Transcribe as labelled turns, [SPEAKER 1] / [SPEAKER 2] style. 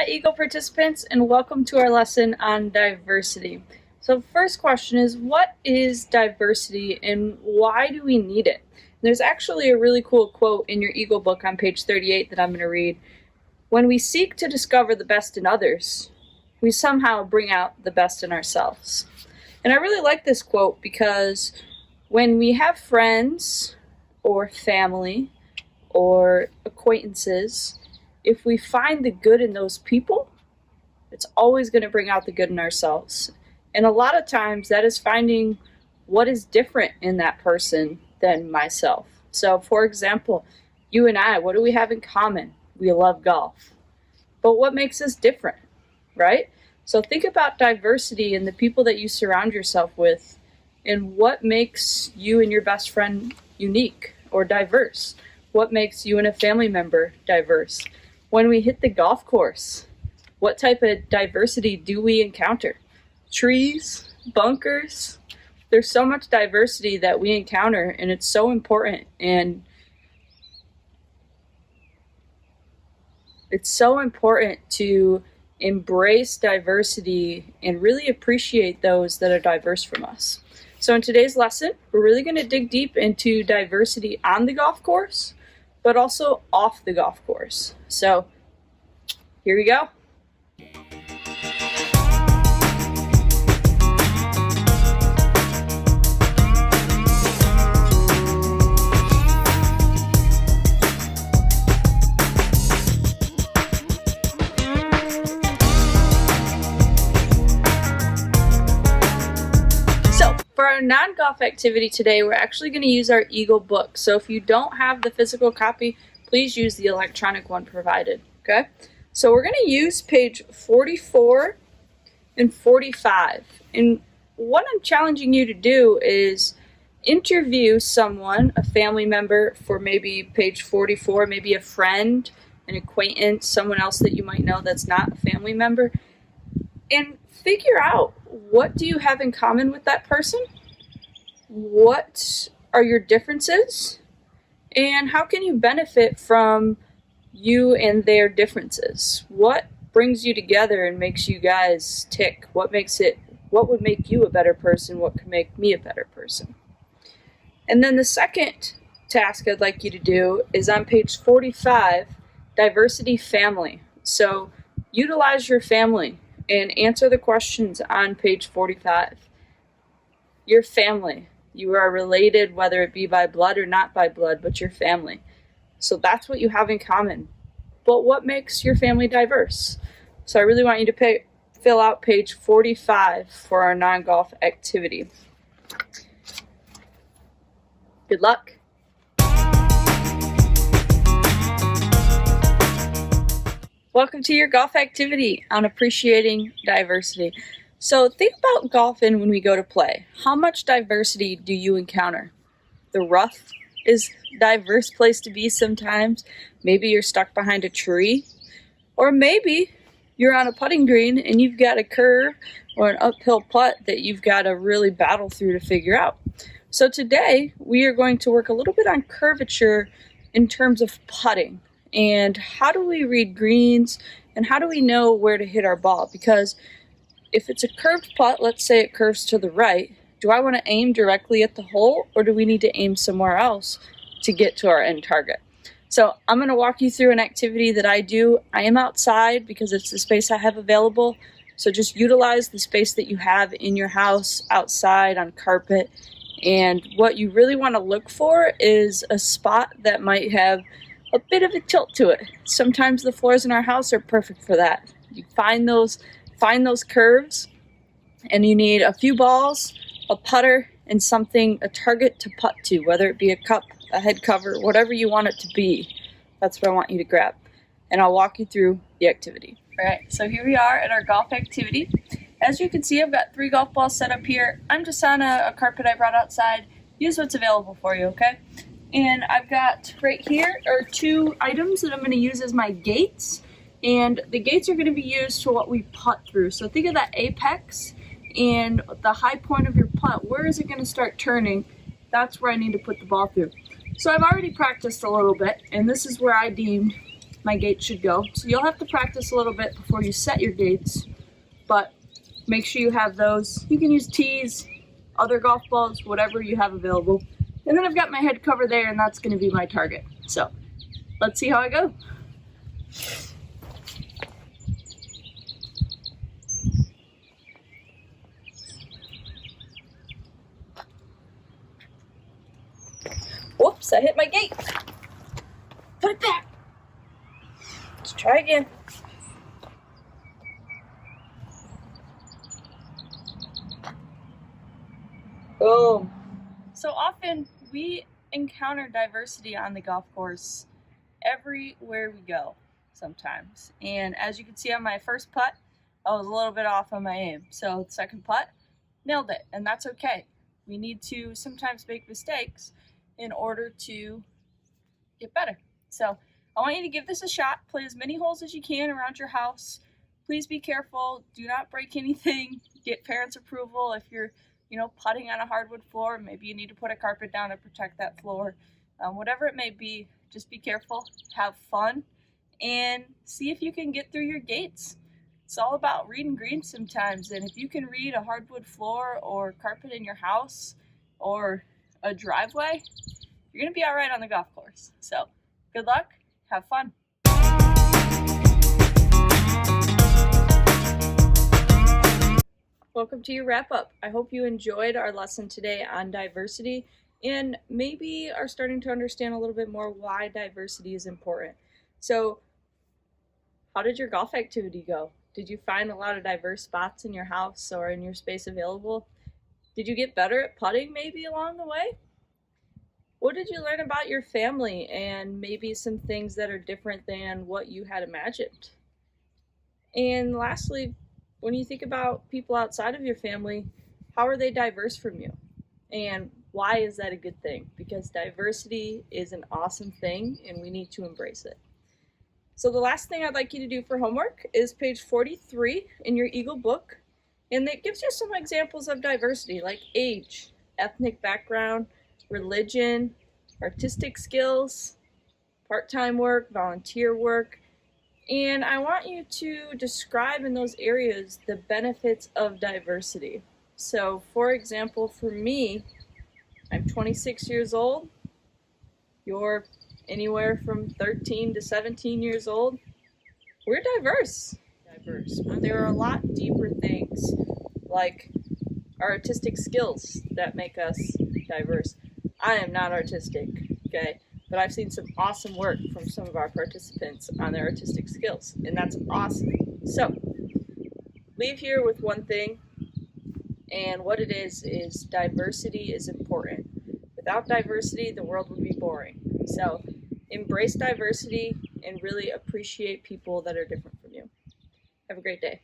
[SPEAKER 1] Eagle participants, and welcome to our lesson on diversity. So first question is, what is diversity and why do we need it? There's actually a really cool quote in your Eagle book on page 38 that I'm going to read. When we seek to discover the best in others, we somehow bring out the best in ourselves. And I really like this quote because when we have friends or family or acquaintances, if we find the good in those people, it's always going to bring out the good in ourselves. And a lot of times that is finding what is different in that person than myself. So for example, you and I, what do we have in common? We love golf. But what makes us different, right? So think about diversity and the people that you surround yourself with and what makes you and your best friend unique or diverse. What makes you and a family member diverse? When we hit the golf course, what type of diversity do we encounter? Trees, bunkers. There's so much diversity that we encounter, and it's so important. And it's so important to embrace diversity and really appreciate those that are diverse from us. So in today's lesson, we're really going to dig deep into diversity on the golf course, but also off the golf course. So here we go. For our non-golf activity today, we're actually going to use our Eagle book. So if you don't have the physical copy, please use the electronic one provided, okay? So we're going to use page 44 and 45. And what I'm challenging you to do is interview someone, a family member, for maybe page 44, maybe a friend, an acquaintance, someone else that you might know that's not a family member, and figure out, what do you have in common with that person? What are your differences? And how can you benefit from you and their differences? What brings you together and makes you guys tick? What would make you a better person? What could make me a better person? And then the second task I'd like you to do is on page 45, diversity family. So utilize your family and answer the questions on page 45. Your family. You are related, whether it be by blood or not by blood, but your family. So that's what you have in common. But what makes your family diverse? So I really want you to fill out page 45 for our non-golf activity. Good luck. Welcome to your golf activity on appreciating diversity. So think about golfing when we go to play. How much diversity do you encounter? The rough is a diverse place to be sometimes. Maybe you're stuck behind a tree. Or maybe you're on a putting green and you've got a curve or an uphill putt that you've got to really battle through to figure out. So today we are going to work a little bit on curvature in terms of putting. And how do we read greens, and how do we know where to hit our ball? Because if it's a curved putt, let's say it curves to the right, do I want to aim directly at the hole, or do we need to aim somewhere else to get to our end target? So I'm going to walk you through an activity that I do. I am outside because it's the space I have available. So just utilize the space that you have in your house, outside, on carpet. And what you really want to look for is a spot that might have a bit of a tilt to it. Sometimes the floors in our house are perfect for that. You find those curves, and you need a few balls, a putter, and a target to putt to, whether it be a cup, a head cover, whatever you want it to be. That's what I want you to grab. And I'll walk you through the activity. All right, so here we are at our golf activity. As you can see, I've got 3 golf balls set up here. I'm just on a carpet I brought outside. Use what's available for you, okay? And I've got right here are 2 items that I'm going to use as my gates. And the gates are going to be used to what we putt through. So think of that apex and the high point of your putt. Where is it going to start turning? That's where I need to put the ball through. So I've already practiced a little bit, and this is where I deemed my gates should go. So you'll have to practice a little bit before you set your gates, but make sure you have those. You can use tees, other golf balls, whatever you have available. And then I've got my head cover there, and that's going to be my target. So let's see how I go. Whoops, I hit my gate. Put it back. Let's try again. Boom. So often we encounter diversity on the golf course everywhere we go sometimes. And as you can see on my first putt, I was a little bit off on my aim. So the second putt, nailed it, and that's okay. We need to sometimes make mistakes in order to get better. So I want you to give this a shot. Play as many holes as you can around your house. Please be careful. Do not break anything. Get parents' approval if you're putting on a hardwood floor. Maybe you need to put a carpet down to protect that floor. Whatever it may be, just be careful, have fun, and see if you can get through your gates. It's all about reading greens sometimes, and if you can read a hardwood floor or carpet in your house or a driveway, you're going to be all right on the golf course. So good luck, have fun. Welcome to your wrap-up. I hope you enjoyed our lesson today on diversity and maybe are starting to understand a little bit more why diversity is important. So how did your golf activity go? Did you find a lot of diverse spots in your house or in your space available? Did you get better at putting maybe along the way? What did you learn about your family and maybe some things that are different than what you had imagined? And lastly, when you think about people outside of your family, how are they diverse from you? And why is that a good thing? Because diversity is an awesome thing and we need to embrace it. So the last thing I'd like you to do for homework is page 43 in your Eagle book. And it gives you some examples of diversity like age, ethnic background, religion, artistic skills, part-time work, volunteer work. And I want you to describe in those areas the benefits of diversity. So for example, for me, I'm 26 years old. You're anywhere from 13 to 17 years old. We're diverse. But there are a lot deeper things like our artistic skills that make us diverse. I am not artistic, okay? But I've seen some awesome work from some of our participants on their artistic skills, and that's awesome. So, leave here with one thing, and what it is diversity is important. Without diversity, the world would be boring. So, embrace diversity and really appreciate people that are different from you. Have a great day.